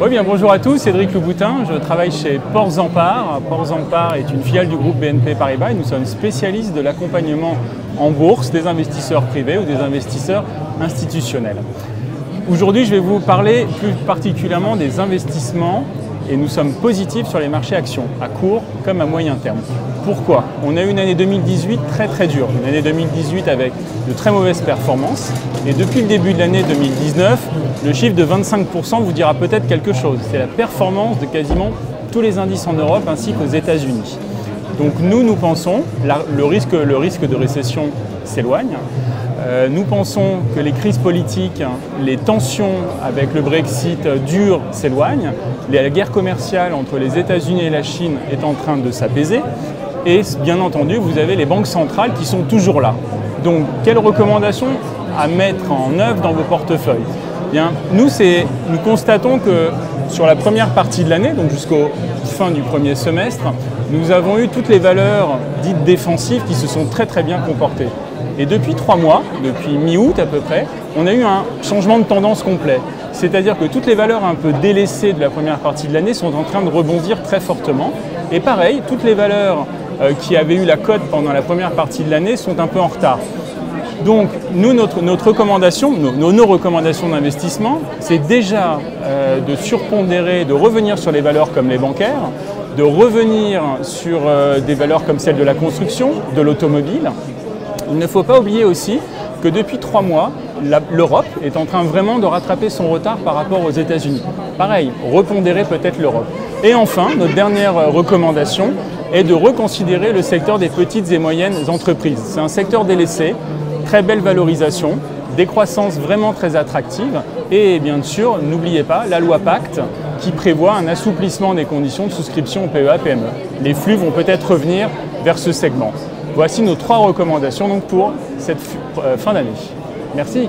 Oui, bien bonjour à tous, Cédric Louboutin, je travaille chez Ports Empare. Ports Empare est une filiale du groupe BNP Paribas et nous sommes spécialistes de l'accompagnement en bourse des investisseurs privés ou des investisseurs institutionnels. Aujourd'hui, je vais vous parler plus particulièrement des investissements et nous sommes positifs sur les marchés actions, à court comme à moyen terme. Pourquoi? On a eu une année 2018 très dure, une année 2018 avec de très mauvaises performances et depuis le début de l'année 2019, le chiffre de 25% vous dira peut-être quelque chose. C'est la performance de quasiment tous les indices en Europe ainsi qu'aux États-Unis. Donc nous pensons, le risque de récession s'éloigne. Nous pensons que les crises politiques, les tensions avec le Brexit dur s'éloignent. La guerre commerciale entre les États-Unis et la Chine est en train de s'apaiser. Et bien entendu, vous avez les banques centrales qui sont toujours là. Donc, quelles recommandations à mettre en œuvre dans vos portefeuilles? Bien, nous constatons que sur la première partie de l'année, donc jusqu'au fin du premier semestre, nous avons eu toutes les valeurs dites défensives qui se sont très bien comportées. Et depuis 3 mois, depuis mi-août à peu près, on a eu un changement de tendance complet. C'est-à-dire que toutes les valeurs un peu délaissées de la première partie de l'année sont en train de rebondir très fortement. Et pareil, toutes les valeurs qui avaient eu la cote pendant la première partie de l'année sont un peu en retard. Donc nous, notre recommandation, nos recommandations d'investissement, c'est déjà de surpondérer, de revenir sur les valeurs comme les bancaires, de revenir sur des valeurs comme celles de la construction, de l'automobile. Il ne faut pas oublier aussi que depuis 3 mois, l'Europe est en train vraiment de rattraper son retard par rapport aux États-Unis. Pareil, repondérer peut-être l'Europe. Et enfin, notre dernière recommandation est de reconsidérer le secteur des petites et moyennes entreprises. C'est un secteur délaissé, très belle valorisation, des croissances vraiment très attractives et bien sûr, n'oubliez pas la loi Pacte qui prévoit un assouplissement des conditions de souscription au PEA-PME. Les flux vont peut-être revenir vers ce segment. Voici nos 3 recommandations donc pour cette fin d'année. Merci.